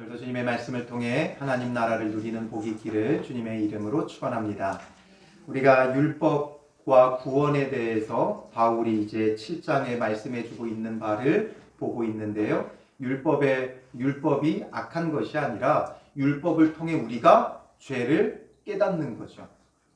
오늘도 주님의 말씀을 통해 하나님 나라를 누리는 복이 있기를 주님의 이름으로 축원합니다. 우리가 율법과 구원에 대해서 바울이 이제 7장에 말씀해 주고 있는 바를 보고 있는데요. 율법이 악한 것이 아니라 율법을 통해 우리가 죄를 깨닫는 거죠.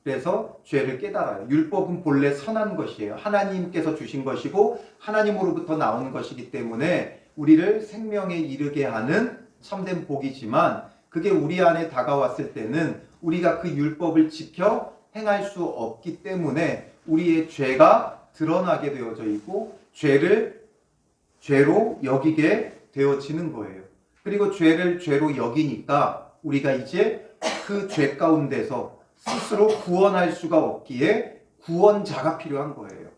그래서 죄를 깨달아요. 율법은 본래 선한 것이에요. 하나님께서 주신 것이고 하나님으로부터 나오는 것이기 때문에 우리를 생명에 이르게 하는 참된 복이지만, 그게 우리 안에 다가왔을 때는 우리가 그 율법을 지켜 행할 수 없기 때문에 우리의 죄가 드러나게 되어져 있고 죄를 죄로 여기게 되어지는 거예요. 그리고 죄를 죄로 여기니까 우리가 이제 그 죄 가운데서 스스로 구원할 수가 없기에 구원자가 필요한 거예요.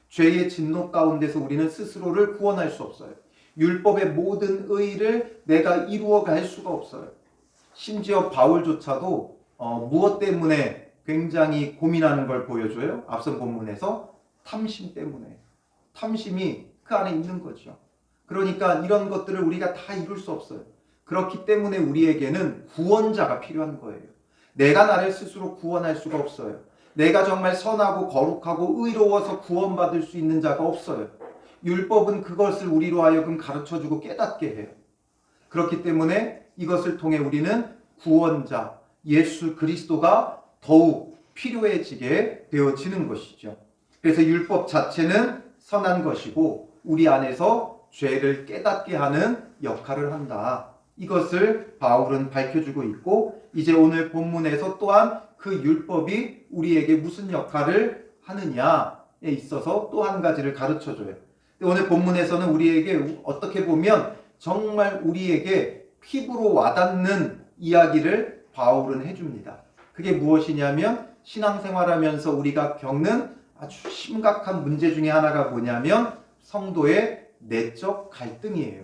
죄의 진노 가운데서 우리는 스스로를 구원할 수 없어요. 율법의 모든 의를 내가 이루어갈 수가 없어요. 심지어 바울조차도 무엇 때문에 굉장히 고민하는 걸 보여줘요? 앞선 본문에서 탐심 때문에. 탐심이 그 안에 있는 거죠. 그러니까 이런 것들을 우리가 다 이룰 수 없어요. 그렇기 때문에 우리에게는 구원자가 필요한 거예요. 내가 나를 스스로 구원할 수가 없어요. 내가 정말 선하고 거룩하고 의로워서 구원받을 수 있는 자가 없어요. 율법은 그것을 우리로 하여금 가르쳐주고 깨닫게 해요. 그렇기 때문에 이것을 통해 우리는 구원자 예수 그리스도가 더욱 필요해지게 되어지는 것이죠. 그래서 율법 자체는 선한 것이고 우리 안에서 죄를 깨닫게 하는 역할을 한다. 이것을 바울은 밝혀주고 있고, 이제 오늘 본문에서 또한 그 율법이 우리에게 무슨 역할을 하느냐에 있어서 또 한 가지를 가르쳐줘요. 오늘 본문에서는 우리에게 어떻게 보면 정말 우리에게 피부로 와닿는 이야기를 바울은 해줍니다. 그게 무엇이냐면 신앙생활하면서 우리가 겪는 아주 심각한 문제 중에 하나가 뭐냐면 성도의 내적 갈등이에요.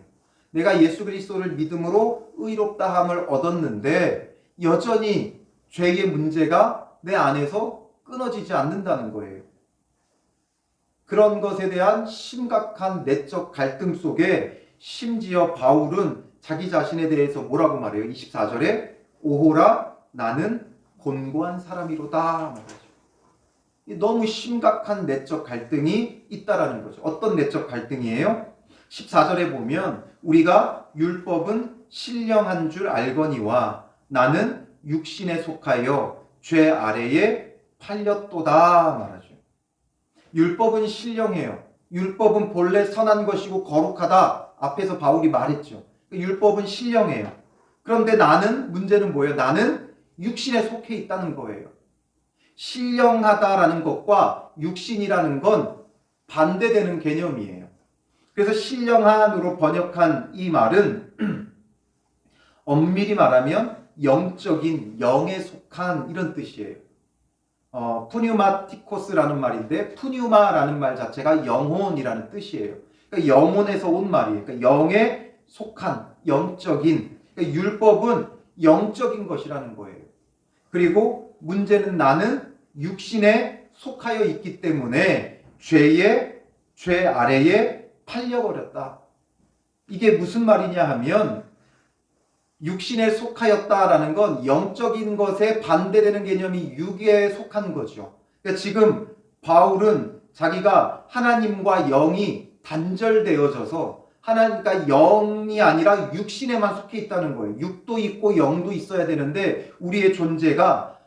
내가 예수 그리스도를 믿음으로 의롭다함을 얻었는데 여전히 죄의 문제가 내 안에서 끊어지지 않는다는 거예요. 그런 것에 대한 심각한 내적 갈등 속에 심지어 바울은 자기 자신에 대해서 뭐라고 말해요? 24절에 오호라 나는 곤고한 사람이로다 말하죠. 너무 심각한 내적 갈등이 있다라는 거죠. 어떤 내적 갈등이에요? 14절에 보면 우리가 율법은 신령한 줄 알거니와 나는 육신에 속하여 죄 아래에 팔렸도다 말하죠. 율법은 신령해요. 율법은 본래 선한 것이고 거룩하다. 앞에서 바울이 말했죠. 율법은 신령해요. 그런데 문제는 뭐예요? 나는 육신에 속해 있다는 거예요. 신령하다라는 것과 육신이라는 건 반대되는 개념이에요. 그래서 신령한으로 번역한 이 말은 엄밀히 말하면 영적인, 영에 속한 이런 뜻이에요. 푸뉴마티코스라는 말인데 푸뉴마라는 말 자체가 영혼이라는 뜻이에요. 그러니까 영혼에서 온 말이에요. 그러니까 영에 속한, 영적인. 그러니까 율법은 영적인 것이라는 거예요. 그리고 문제는 나는 육신에 속하여 있기 때문에 죄 아래에 팔려버렸다. 이게 무슨 말이냐 하면 육신에 속하였다라는 건 영적인 것에 반대되는 개념이 육에 속한 거죠. 그러니까 지금 바울은 자기가 하나님과 영이 단절되어져서 하나님과 영이 아니라 육신에만 속해 있다는 거예요. 육도 있고 영도 있어야 되는데 우리의 존재가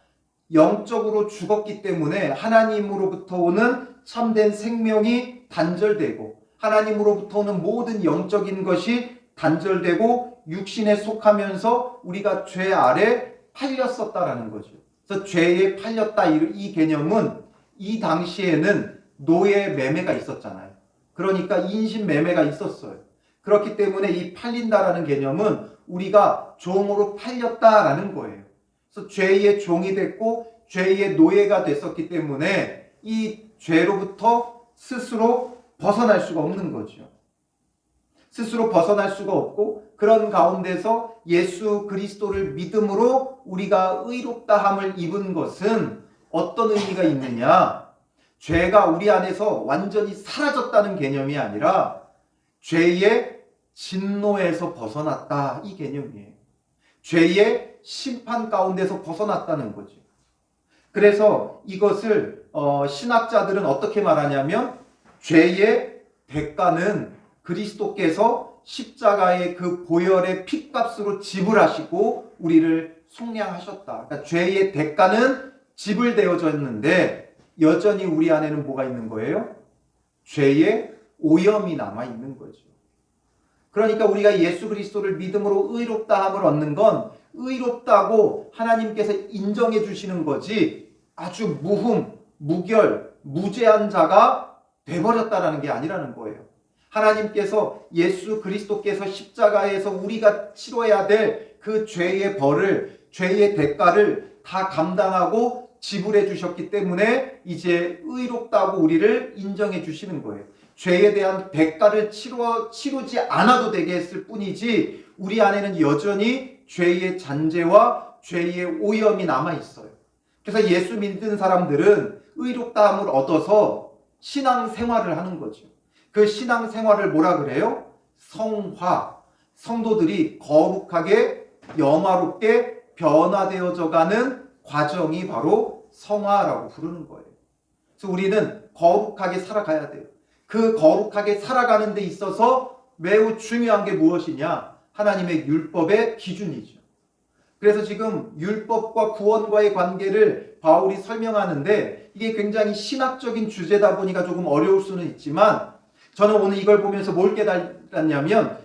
영적으로 죽었기 때문에 하나님으로부터 오는 참된 생명이 단절되고 하나님으로부터 오는 모든 영적인 것이 단절되고 육신에 속하면서 우리가 죄 아래 팔렸었다라는 거죠. 그래서 죄에 팔렸다 이 개념은 이 당시에는 노예 매매가 있었잖아요. 그러니까 인신 매매가 있었어요. 그렇기 때문에 이 팔린다라는 개념은 우리가 종으로 팔렸다라는 거예요. 그래서 죄의 종이 됐고 죄의 노예가 됐었기 때문에 이 죄로부터 스스로 벗어날 수가 없는 거죠. 스스로 벗어날 수가 없고 그런 가운데서 예수 그리스도를 믿음으로 우리가 의롭다함을 입은 것은 어떤 의미가 있느냐? 죄가 우리 안에서 완전히 사라졌다는 개념이 아니라 죄의 진노에서 벗어났다 이 개념이에요. 죄의 심판 가운데서 벗어났다는 거죠. 그래서 이것을 신학자들은 어떻게 말하냐면 죄의 대가는 그리스도께서 십자가의 그 보혈의 피값으로 지불하시고 우리를 속량하셨다. 그러니까 죄의 대가는 지불되어졌는데 여전히 우리 안에는 뭐가 있는 거예요? 죄의 오염이 남아 있는 거죠. 그러니까 우리가 예수 그리스도를 믿음으로 의롭다함을 얻는 건 의롭다고 하나님께서 인정해 주시는 거지 아주 무흠, 무결, 무죄한 자가 돼버렸다라는 게 아니라는 거예요. 하나님께서 예수 그리스도께서 십자가에서 우리가 치러야 될 그 죄의 벌을, 죄의 대가를 다 감당하고 지불해 주셨기 때문에 이제 의롭다고 우리를 인정해 주시는 거예요. 죄에 대한 대가를 치르지 않아도 되게 했을 뿐이지 우리 안에는 여전히 죄의 잔재와 죄의 오염이 남아 있어요. 그래서 예수 믿는 사람들은 의롭다함을 얻어서 신앙생활을 하는 거죠. 그 신앙생활을 뭐라 그래요? 성화. 성도들이 거룩하게 영화롭게 변화되어져 가는 과정이 바로 성화라고 부르는 거예요. 그래서 우리는 거룩하게 살아가야 돼요. 그 거룩하게 살아가는 데 있어서 매우 중요한 게 무엇이냐? 하나님의 율법의 기준이죠. 그래서 지금 율법과 구원과의 관계를 바울이 설명하는데 이게 굉장히 신학적인 주제다 보니까 조금 어려울 수는 있지만 저는 오늘 이걸 보면서 뭘 깨달았냐면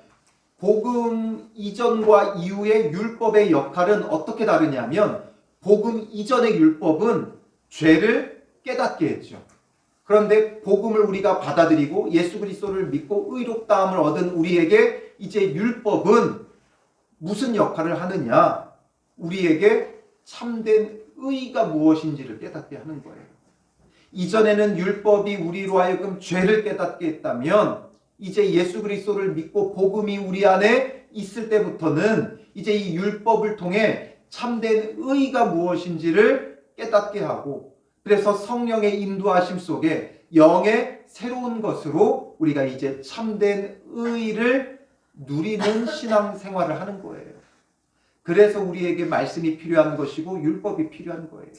복음 이전과 이후의 율법의 역할은 어떻게 다르냐면 복음 이전의 율법은 죄를 깨닫게 했죠. 그런데 복음을 우리가 받아들이고 예수 그리스도를 믿고 의롭다함을 얻은 우리에게 이제 율법은 무슨 역할을 하느냐? 우리에게 참된 의가 무엇인지를 깨닫게 하는 거예요. 이전에는 율법이 우리로 하여금 죄를 깨닫게 했다면 이제 예수 그리스도를 믿고 복음이 우리 안에 있을 때부터는 이제 이 율법을 통해 참된 의가 무엇인지를 깨닫게 하고 그래서 성령의 인도하심 속에 영의 새로운 것으로 우리가 이제 참된 의를 누리는 신앙생활을 하는 거예요. 그래서 우리에게 말씀이 필요한 것이고 율법이 필요한 거예요.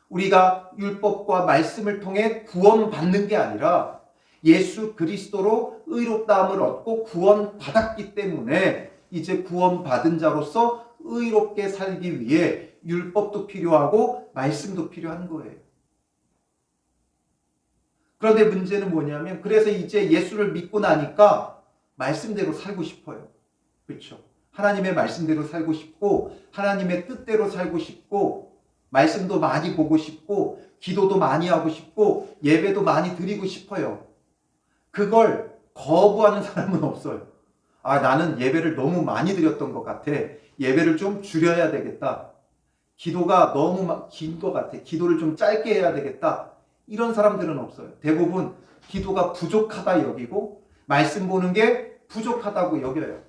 우리가 율법과 말씀을 통해 구원받는 게 아니라 예수 그리스도로 의롭다함을 얻고 구원받았기 때문에 이제 구원받은 자로서 의롭게 살기 위해 율법도 필요하고 말씀도 필요한 거예요. 그런데 문제는 뭐냐면 그래서 이제 예수를 믿고 나니까 말씀대로 살고 싶어요. 그렇죠? 하나님의 말씀대로 살고 싶고 하나님의 뜻대로 살고 싶고 말씀도 많이 보고 싶고 기도도 많이 하고 싶고 예배도 많이 드리고 싶어요. 그걸 거부하는 사람은 없어요. 아, 나는 예배를 너무 많이 드렸던 것 같아. 예배를 좀 줄여야 되겠다. 기도가 너무 긴 것 같아. 기도를 좀 짧게 해야 되겠다. 이런 사람들은 없어요. 대부분 기도가 부족하다 여기고 말씀 보는 게 부족하다고 여겨요.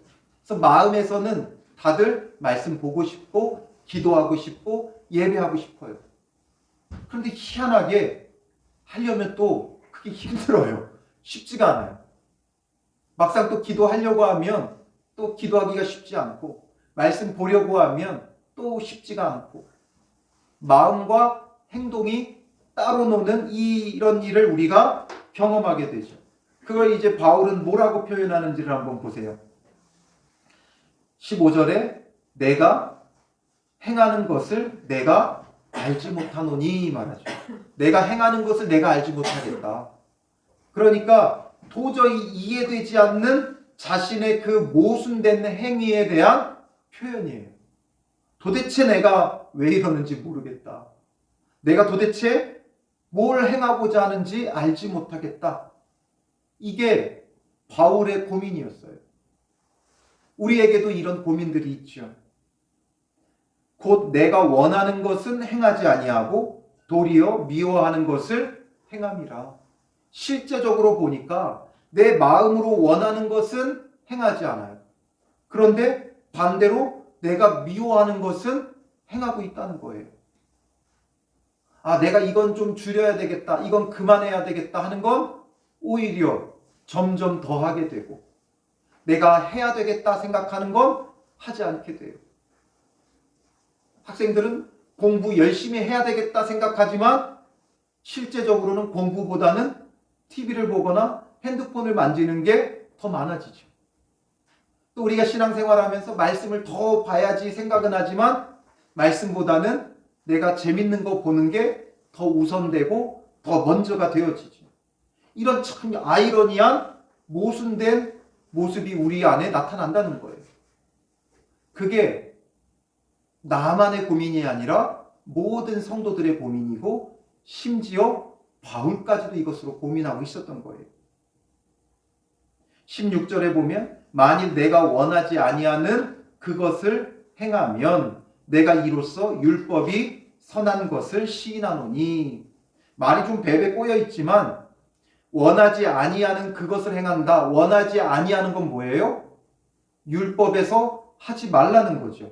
그래서 마음에서는 다들 말씀 보고 싶고 기도하고 싶고 예배하고 싶어요. 그런데 희한하게 하려면 또 그게 힘들어요. 쉽지가 않아요. 막상 또 기도하려고 하면 또 기도하기가 쉽지 않고 말씀 보려고 하면 또 쉽지가 않고 마음과 행동이 따로 노는 이런 일을 우리가 경험하게 되죠. 그걸 이제 바울은 뭐라고 표현하는지를 한번 보세요. 15절에 내가 행하는 것을 내가 알지 못하노니 말하죠. 내가 행하는 것을 내가 알지 못하겠다. 그러니까 도저히 이해되지 않는 자신의 그 모순된 행위에 대한 표현이에요. 도대체 내가 왜 이러는지 모르겠다. 내가 도대체 뭘 행하고자 하는지 알지 못하겠다. 이게 바울의 고민이었어요. 우리에게도 이런 고민들이 있죠. 곧 내가 원하는 것은 행하지 아니하고 도리어 미워하는 것을 행함이라. 실제적으로 보니까 내 마음으로 원하는 것은 행하지 않아요. 그런데 반대로 내가 미워하는 것은 행하고 있다는 거예요. 아, 내가 이건 좀 줄여야 되겠다, 이건 그만해야 되겠다 하는 건 오히려 점점 더 하게 되고 내가 해야 되겠다 생각하는 건 하지 않게 돼요. 학생들은 공부 열심히 해야 되겠다 생각하지만 실제적으로는 공부보다는 TV를 보거나 핸드폰을 만지는 게 더 많아지죠. 또 우리가 신앙생활하면서 말씀을 더 봐야지 생각은 하지만 말씀보다는 내가 재밌는 거 보는 게 더 우선되고 더 먼저가 되어지죠. 이런 참 아이러니한 모순된 모습이 우리 안에 나타난다는 거예요. 그게 나만의 고민이 아니라 모든 성도들의 고민이고 심지어 바울까지도 이것으로 고민하고 있었던 거예요. 16절에 보면 만일 내가 원하지 아니하는 그것을 행하면 내가 이로써 율법이 선한 것을 시인하노니. 말이 좀 베베 꼬여 있지만 원하지 아니하는 그것을 행한다. 원하지 아니하는 건 뭐예요? 율법에서 하지 말라는 거죠.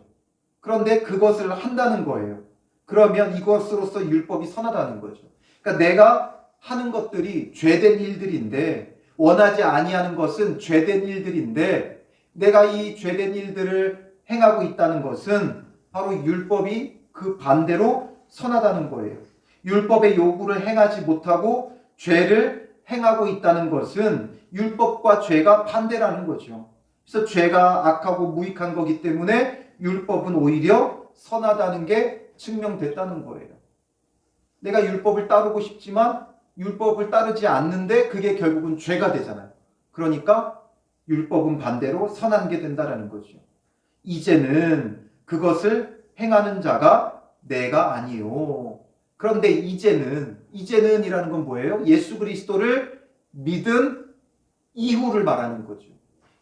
그런데 그것을 한다는 거예요. 그러면 이것으로서 율법이 선하다는 거죠. 그러니까 내가 하는 것들이 죄된 일들인데 원하지 아니하는 것은 죄된 일들인데 내가 이 죄된 일들을 행하고 있다는 것은 바로 율법이 그 반대로 선하다는 거예요. 율법의 요구를 행하지 못하고 죄를 행하고 있다는 것은 율법과 죄가 반대라는 거죠. 그래서 죄가 악하고 무익한 거기 때문에 율법은 오히려 선하다는 게 증명됐다는 거예요. 내가 율법을 따르고 싶지만 율법을 따르지 않는데 그게 결국은 죄가 되잖아요. 그러니까 율법은 반대로 선한 게 된다는 거죠. 이제는 그것을 행하는 자가 내가 아니요. 그런데 이제는이라는 건 뭐예요? 예수 그리스도를 믿은 이후를 말하는 거죠.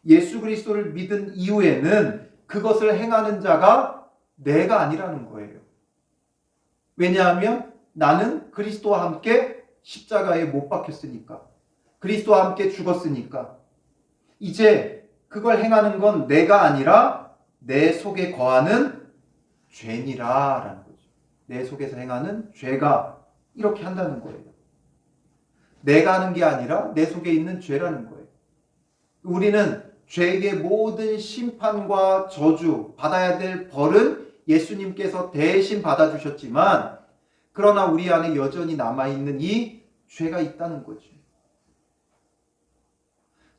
예수 그리스도를 믿은 이후에는 그것을 행하는 자가 내가 아니라는 거예요. 왜냐하면 나는 그리스도와 함께 십자가에 못 박혔으니까. 그리스도와 함께 죽었으니까. 이제 그걸 행하는 건 내가 아니라 내 속에 거하는 죄니라라는 거죠. 내 속에서 행하는 죄가 이렇게 한다는 거예요. 내가 하는 게 아니라 내 속에 있는 죄라는 거예요. 우리는 죄의 모든 심판과 저주, 받아야 될 벌은 예수님께서 대신 받아주셨지만 그러나 우리 안에 여전히 남아있는 이 죄가 있다는 거죠.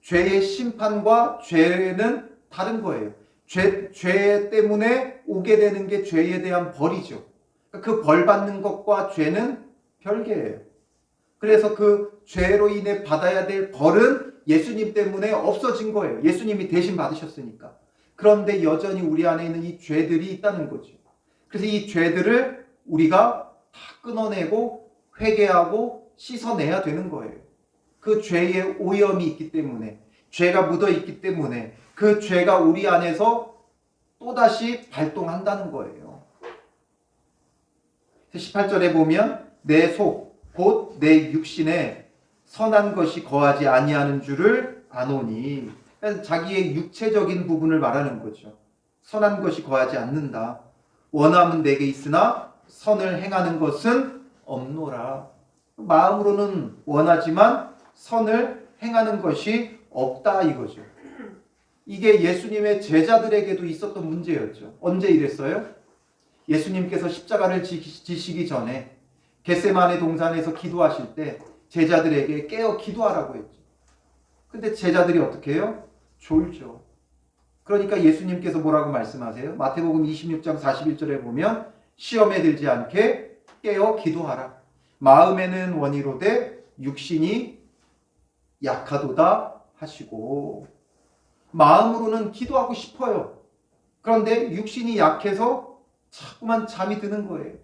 죄의 심판과 죄는 다른 거예요. 죄 때문에 오게 되는 게 죄에 대한 벌이죠. 그 벌 받는 것과 죄는 별개예요. 그래서 그 죄로 인해 받아야 될 벌은 예수님 때문에 없어진 거예요. 예수님이 대신 받으셨으니까. 그런데 여전히 우리 안에 있는 이 죄들이 있다는 거죠. 그래서 이 죄들을 우리가 다 끊어내고 회개하고 씻어내야 되는 거예요. 그 죄의 오염이 있기 때문에, 죄가 묻어 있기 때문에 그 죄가 우리 안에서 또다시 발동한다는 거예요. 18절에 보면 내 속, 곧 내 육신에 선한 것이 거하지 아니하는 줄을 아노니. 자기의 육체적인 부분을 말하는 거죠. 선한 것이 거하지 않는다. 원함은 내게 있으나 선을 행하는 것은 없노라. 마음으로는 원하지만 선을 행하는 것이 없다 이거죠. 이게 예수님의 제자들에게도 있었던 문제였죠. 언제 이랬어요? 예수님께서 십자가를 지시기 전에 겟세마네 동산에서 기도하실 때 제자들에게 깨어 기도하라고 했죠. 근데 제자들이 어떻게 해요? 졸죠. 그러니까 예수님께서 뭐라고 말씀하세요? 마태복음 26장 41절에 보면 시험에 들지 않게 깨어 기도하라. 마음에는 원이로되 육신이 약하도다 하시고. 마음으로는 기도하고 싶어요. 그런데 육신이 약해서 자꾸만 잠이 드는 거예요.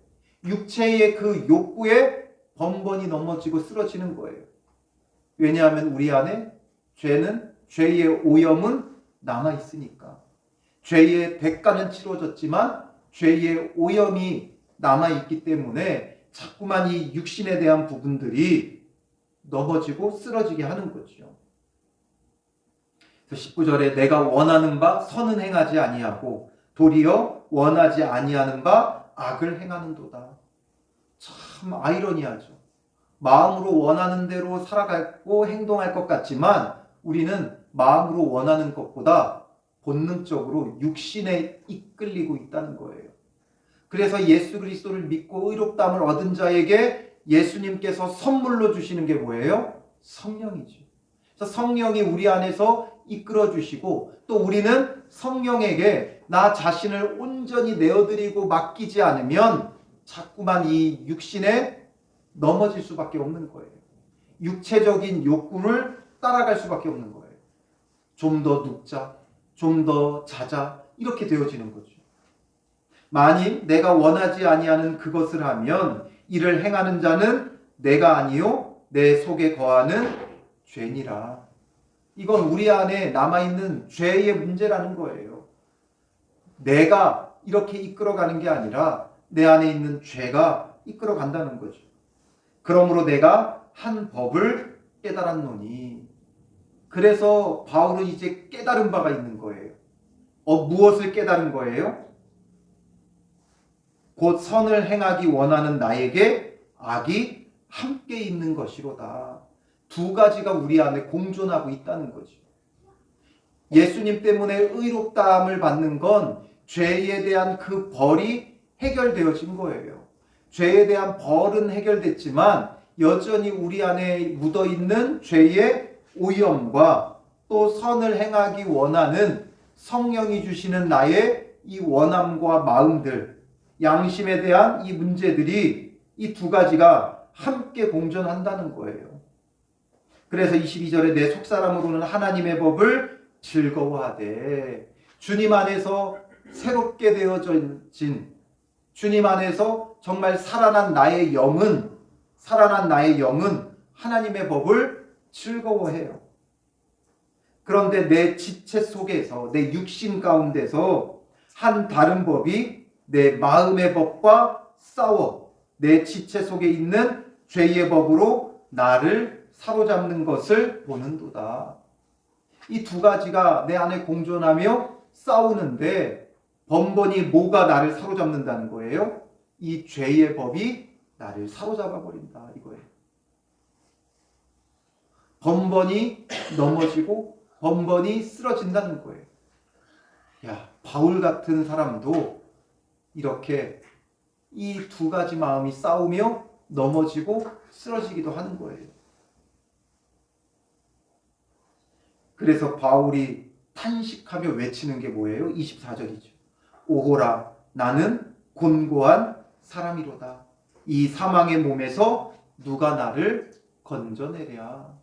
육체의 그 욕구에 번번이 넘어지고 쓰러지는 거예요. 왜냐하면 우리 안에 죄의 오염은 남아있으니까. 죄의 대가는 치러졌지만 죄의 오염이 남아있기 때문에 자꾸만 이 육신에 대한 부분들이 넘어지고 쓰러지게 하는 거죠. 그래서 19절에 내가 원하는 바 선은 행하지 아니하고 도리어 원하지 아니하는 바 악을 행하는도다. 참 아이러니하죠. 마음으로 원하는 대로 살아가고 행동할 것 같지만 우리는 마음으로 원하는 것보다 본능적으로 육신에 이끌리고 있다는 거예요. 그래서 예수 그리스도를 믿고 의롭다함을 얻은 자에게 예수님께서 선물로 주시는 게 뭐예요? 성령이죠. 그래서 성령이 우리 안에서 이끌어 주시고 또 우리는 성령에게 나 자신을 온전히 내어드리고 맡기지 않으면 자꾸만 이 육신에 넘어질 수밖에 없는 거예요. 육체적인 욕구를 따라갈 수밖에 없는 거예요. 좀 더 눕자, 좀 더 자자 이렇게 되어지는 거죠. 만일 내가 원하지 아니하는 그것을 하면 이를 행하는 자는 내가 아니요 내 속에 거하는 죄니라. 이건 우리 안에 남아있는 죄의 문제라는 거예요. 내가 이렇게 이끌어가는 게 아니라 내 안에 있는 죄가 이끌어간다는 거죠. 그러므로 내가 한 법을 깨달았노니. 그래서 바울은 이제 깨달은 바가 있는 거예요. 무엇을 깨달은 거예요? 곧 선을 행하기 원하는 나에게 악이 함께 있는 것이로다. 두 가지가 우리 안에 공존하고 있다는 거죠. 예수님 때문에 의롭다함을 받는 건 죄에 대한 그 벌이 해결되어진 거예요. 죄에 대한 벌은 해결됐지만 여전히 우리 안에 묻어있는 죄의 오염과 또 선을 행하기 원하는 성령이 주시는 나의 이 원함과 마음들, 양심에 대한 이 문제들이 이 두 가지가 함께 공존한다는 거예요. 그래서 22절에 내 속사람으로는 하나님의 법을 즐거워하되 주님 안에서 새롭게 되어진 주님 안에서 정말 살아난 나의 영은 하나님의 법을 즐거워해요. 그런데 내 지체 속에서 내 육신 가운데서 한 다른 법이 내 마음의 법과 싸워 내 지체 속에 있는 죄의 법으로 나를 사로잡는 것을 보는도다. 이 두 가지가 내 안에 공존하며 싸우는데 번번이 뭐가 나를 사로잡는다는 거예요? 이 죄의 법이 나를 사로잡아 버린다 이거예요. 번번이 넘어지고 번번이 쓰러진다는 거예요. 야, 바울 같은 사람도 이렇게 이 두 가지 마음이 싸우며 넘어지고 쓰러지기도 하는 거예요. 그래서 바울이 탄식하며 외치는 게 뭐예요? 24절이죠. 오호라 나는 곤고한 사람이로다. 이 사망의 몸에서 누가 나를 건져내랴.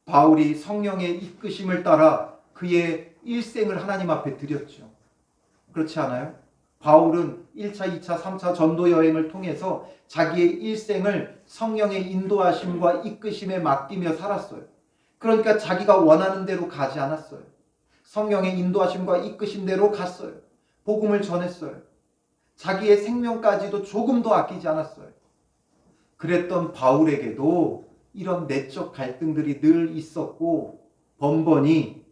바울이 성령의 이끄심을 따라 그의 일생을 하나님 앞에 드렸죠. 그렇지 않아요? 바울은 1차, 2차, 3차 전도 여행을 통해서 자기의 일생을 성령의 인도하심과 이끄심에 맡기며 살았어요. 그러니까 자기가 원하는 대로 가지 않았어요. 성령의 인도하심과 이끄심대로 갔어요. 복음을 전했어요. 자기의 생명까지도 조금 더 아끼지 않았어요. 그랬던 바울에게도 이런 내적 갈등들이 늘 있었고 번번이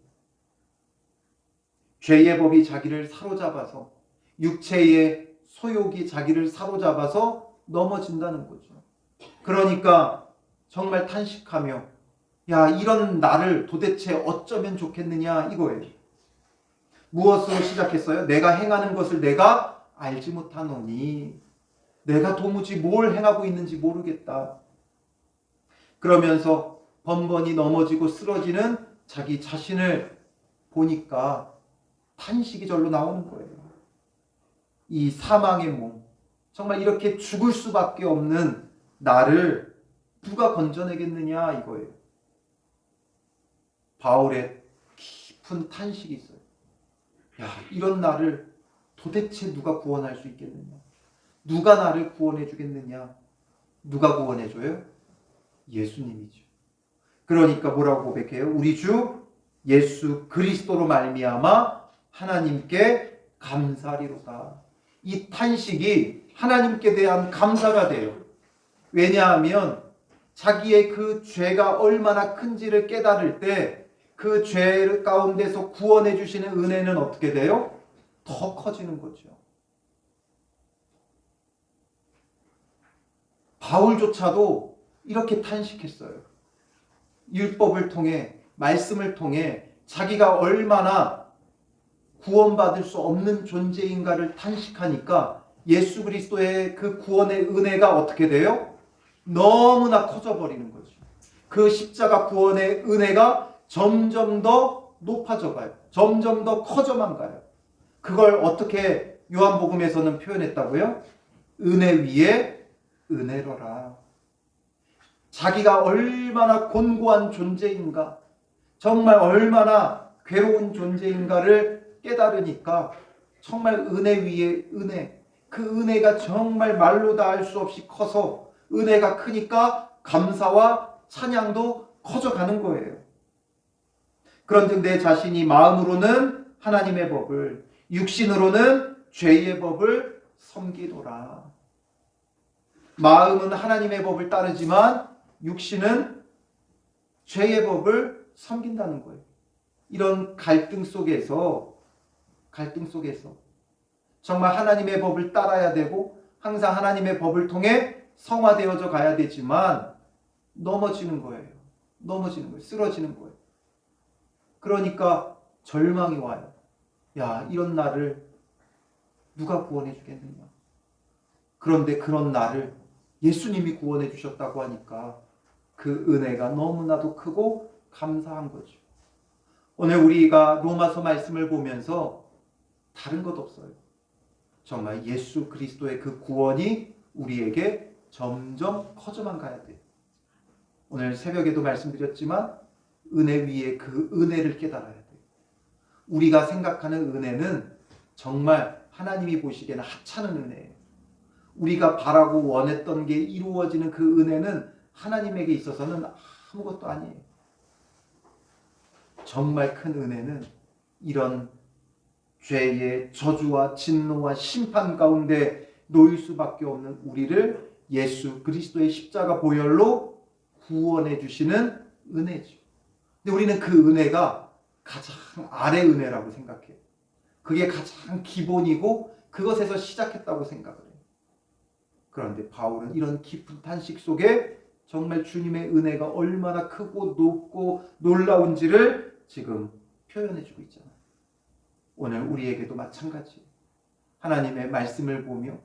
죄의 법이 자기를 사로잡아서 육체의 소욕이 자기를 사로잡아서 넘어진다는 거죠. 그러니까 정말 탄식하며 야, 이런 나를 도대체 어쩌면 좋겠느냐 이거예요. 무엇으로 시작했어요? 내가 행하는 것을 내가 알지 못하노니 내가 도무지 뭘 행하고 있는지 모르겠다. 그러면서 번번이 넘어지고 쓰러지는 자기 자신을 보니까 탄식이 절로 나오는 거예요. 이 사망의 몸, 정말 이렇게 죽을 수밖에 없는 나를 누가 건져내겠느냐 이거예요. 바울의 깊은 탄식이 있어요. 야, 이런 나를 도대체 누가 구원할 수 있겠느냐? 누가 나를 구원해 주겠느냐? 누가 구원해 줘요? 예수님이죠. 그러니까 뭐라고 고백해요? 우리 주 예수 그리스도로 말미암아 하나님께 감사리로다. 이 탄식이 하나님께 대한 감사가 돼요. 왜냐하면 자기의 그 죄가 얼마나 큰지를 깨달을 때 그 죄 가운데서 구원해 주시는 은혜는 어떻게 돼요? 더 커지는 거죠. 바울조차도 이렇게 탄식했어요. 율법을 통해 말씀을 통해 자기가 얼마나 구원받을 수 없는 존재인가를 탄식하니까 예수 그리스도의 그 구원의 은혜가 어떻게 돼요? 너무나 커져버리는 거죠. 그 십자가 구원의 은혜가 점점 더 높아져 가요. 점점 더 커져만 가요. 그걸 어떻게 요한복음에서는 표현했다고요? 은혜 위에 은혜로라. 자기가 얼마나 곤고한 존재인가, 정말 얼마나 괴로운 존재인가를 깨달으니까 정말 은혜 위에 은혜, 그 은혜가 정말 말로 다 할 수 없이 커서 은혜가 크니까 감사와 찬양도 커져가는 거예요. 그런즉 내 자신이 마음으로는 하나님의 법을, 육신으로는 죄의 법을 섬기노라. 마음은 하나님의 법을 따르지만 육신은 죄의 법을 섬긴다는 거예요. 이런 갈등 속에서 정말 하나님의 법을 따라야 되고 항상 하나님의 법을 통해 성화되어져 가야 되지만 넘어지는 거예요. 쓰러지는 거예요. 그러니까 절망이 와요. 야, 이런 나를 누가 구원해 주겠느냐. 그런데 그런 나를 예수님이 구원해 주셨다고 하니까 그 은혜가 너무나도 크고 감사한 거죠. 오늘 우리가 로마서 말씀을 보면서 다른 것 없어요. 정말 예수 그리스도의 그 구원이 우리에게 점점 커져만 가야 돼요. 오늘 새벽에도 말씀드렸지만 은혜 위에 그 은혜를 깨달아야 돼요. 우리가 생각하는 은혜는 정말 하나님이 보시기에는 하찮은 은혜예요. 우리가 바라고 원했던 게 이루어지는 그 은혜는 하나님에게 있어서는 아무것도 아니에요. 정말 큰 은혜는 이런 죄의 저주와 진노와 심판 가운데 놓일 수밖에 없는 우리를 예수 그리스도의 십자가 보혈로 구원해 주시는 은혜죠. 근데 우리는 그 은혜가 가장 아래 은혜라고 생각해요. 그게 가장 기본이고 그것에서 시작했다고 생각을 해요. 그런데 바울은 이런 깊은 탄식 속에 정말 주님의 은혜가 얼마나 크고 높고 놀라운지를 지금 표현해주고 있잖아요. 오늘 우리에게도 마찬가지예요. 하나님의 말씀을 보며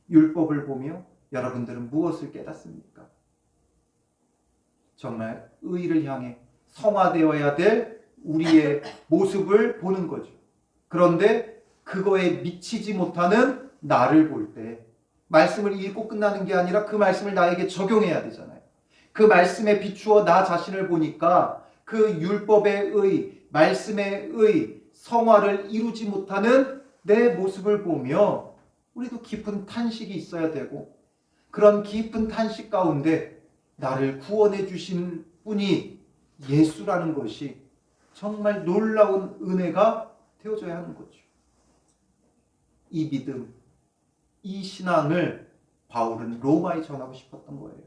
율법을 보며 여러분들은 무엇을 깨닫습니까? 정말 의를 향해 성화되어야 될 우리의 모습을 보는 거죠. 그런데 그거에 미치지 못하는 나를 볼 때 말씀을 읽고 끝나는 게 아니라 그 말씀을 나에게 적용해야 되잖아요. 그 말씀에 비추어 나 자신을 보니까 그 율법의 의, 말씀의 의, 성화를 이루지 못하는 내 모습을 보며 우리도 깊은 탄식이 있어야 되고 그런 깊은 탄식 가운데 나를 구원해 주신 분이 예수라는 것이 정말 놀라운 은혜가 되어져야 하는 거죠. 이 믿음, 이 신앙을 바울은 로마에 전하고 싶었던 거예요.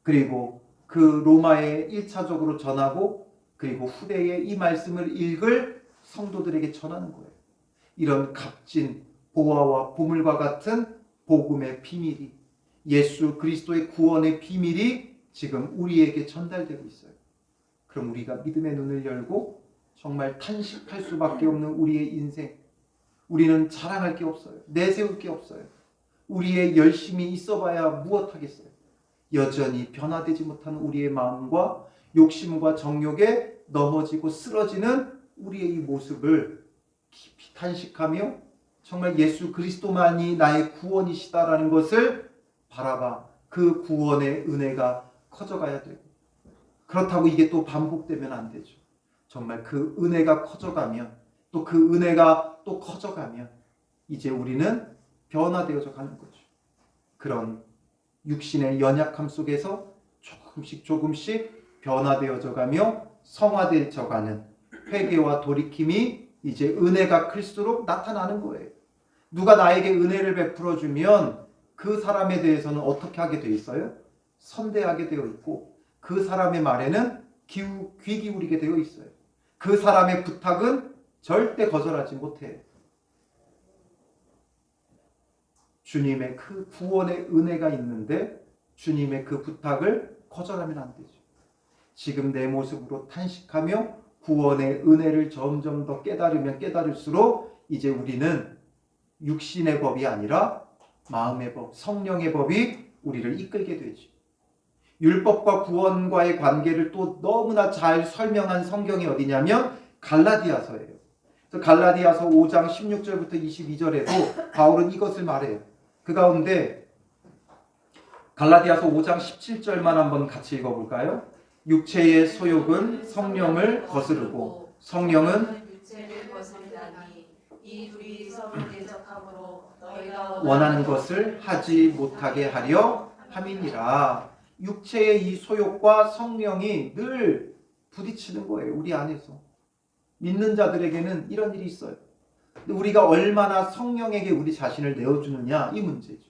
그리고 그 로마에 1차적으로 전하고 그리고 후대에 이 말씀을 읽을 성도들에게 전하는 거예요. 이런 값진 보화와 보물과 같은 복음의 비밀이, 예수 그리스도의 구원의 비밀이 지금 우리에게 전달되고 있어요. 그럼 우리가 믿음의 눈을 열고 정말 탄식할 수밖에 없는 우리의 인생, 우리는 자랑할 게 없어요. 내세울 게 없어요. 우리의 열심이 있어봐야 무엇하겠어요. 여전히 변화되지 못하는 우리의 마음과 욕심과 정욕에 넘어지고 쓰러지는 우리의 이 모습을 깊이 탄식하며 정말 예수 그리스도만이 나의 구원이시다라는 것을 바라봐 그 구원의 은혜가 커져가야 되고, 그렇다고 이게 또 반복되면 안 되죠. 정말 그 은혜가 커져가면 또 그 은혜가 또 커져가면 이제 우리는 변화되어져 가는 거죠. 그런 육신의 연약함 속에서 조금씩 변화되어져 가며 성화되어져 가는 회개와 돌이킴이 이제 은혜가 클수록 나타나는 거예요. 누가 나에게 은혜를 베풀어 주면 그 사람에 대해서는 어떻게 하게 돼 있어요? 선대하게 되어 있고 그 사람의 말에는 귀 기울이게 되어 있어요. 그 사람의 부탁은 절대 거절하지 못해요. 주님의 그 구원의 은혜가 있는데 주님의 그 부탁을 거절하면 안 되죠. 지금 내 모습으로 탄식하며 구원의 은혜를 점점 더 깨달으면 깨달을수록 이제 우리는 육신의 법이 아니라 마음의 법, 성령의 법이 우리를 이끌게 되죠. 율법과 구원과의 관계를 또 너무나 잘 설명한 성경이 어디냐면 갈라디아서예요. 그래서 갈라디아서 5장 16절부터 22절에도 바울은 이것을 말해요. 그 가운데 갈라디아서 5장 17절만 한번 같이 읽어볼까요? 육체의 소욕은 성령을 거스르고 성령은 육체를 거스르다니 이 둘이 서로 대적함으로 너희가 원하는 것을 하지 못하게 하려 함이니라. 육체의 이 소욕과 성령이 늘 부딪히는 거예요. 우리 안에서. 믿는 자들에게는 이런 일이 있어요. 근데 우리가 얼마나 성령에게 우리 자신을 내어주느냐 이 문제죠.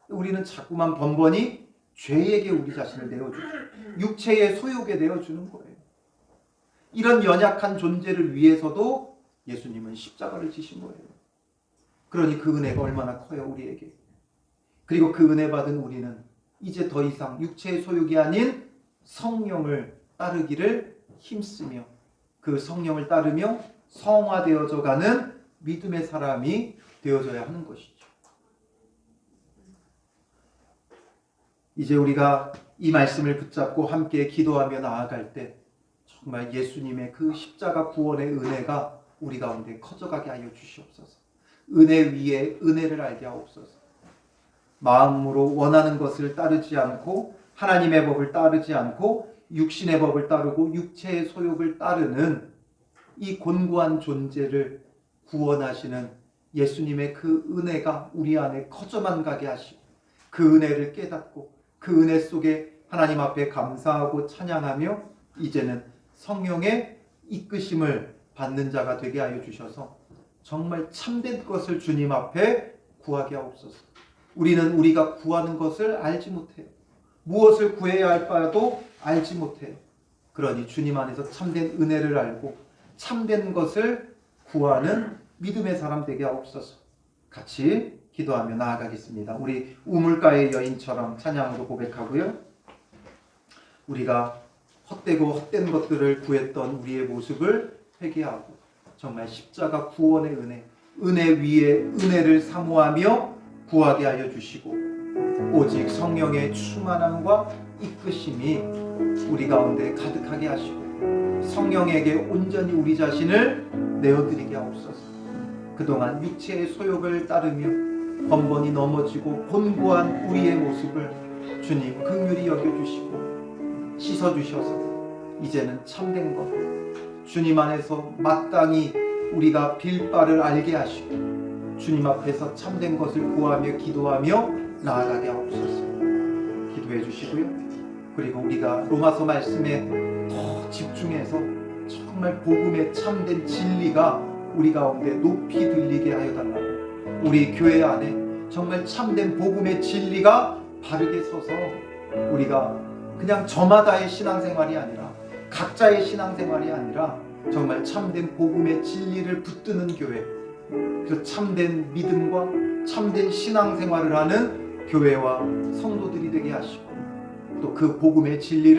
우리는 자꾸만 번번이 죄에게 우리 자신을 내어주죠. 육체의 소욕에 내어주는 거예요. 이런 연약한 존재를 위해서도 예수님은 십자가를 지신 거예요. 그러니 그 은혜가 얼마나 커요 우리에게. 그리고 그 은혜 받은 우리는 이제 더 이상 육체의 소욕이 아닌 성령을 따르기를 힘쓰며 그 성령을 따르며 성화되어져 가는 믿음의 사람이 되어져야 하는 것이죠. 이제 우리가 이 말씀을 붙잡고 함께 기도하며 나아갈 때 정말 예수님의 그 십자가 구원의 은혜가 우리 가운데 커져가게 하여 주시옵소서. 은혜 위에 은혜를 알게 하옵소서. 마음으로 원하는 것을 따르지 않고 하나님의 법을 따르지 않고 육신의 법을 따르고 육체의 소욕을 따르는 이 곤고한 존재를 구원하시는 예수님의 그 은혜가 우리 안에 커져만 가게 하시고 그 은혜를 깨닫고 그 은혜 속에 하나님 앞에 감사하고 찬양하며 이제는 성령의 이끄심을 받는 자가 되게 하여 주셔서 정말 참된 것을 주님 앞에 구하게 하옵소서. 우리는 우리가 구하는 것을 알지 못해요. 무엇을 구해야 할 바도 알지 못해요. 그러니 주님 안에서 참된 은혜를 알고 참된 것을 구하는 믿음의 사람 되게 하옵소서. 같이 기도하며 나아가겠습니다. 우리 우물가의 여인처럼 찬양으로 고백하고요. 우리가 헛되고 헛된 것들을 구했던 우리의 모습을 회개하고 정말 십자가 구원의 은혜 위에 은혜를 사모하며 구하게 하여 주시고 오직 성령의 충만함과 이끄심이 우리 가운데 가득하게 하시고 성령에게 온전히 우리 자신을 내어드리게 하옵소서. 그동안 육체의 소욕을 따르며 번번이 넘어지고 곤고한 우리의 모습을 주님 긍휼히 여겨주시고 씻어주셔서 이제는 참된 것 주님 안에서 마땅히 우리가 빌 바를 알게 하시고 주님 앞에서 참된 것을 구하며 기도하며 나아가게 하옵소서. 기도해 주시고요. 그리고 우리가 로마서 말씀에 더 집중해서 정말 복음의 참된 진리가 우리 가운데 높이 들리게 하여 달라고 우리 교회 안에 정말 참된 복음의 진리가 바르게 서서 우리가 그냥 저마다의 신앙생활이 아니라 각자의 신앙생활이 아니라 정말 참된 복음의 진리를 붙드는 교회, 그래서 참된 믿음과 참된 신앙생활을 하는 교회와 성도들이 되게 하시고 또 그 복음의 진리를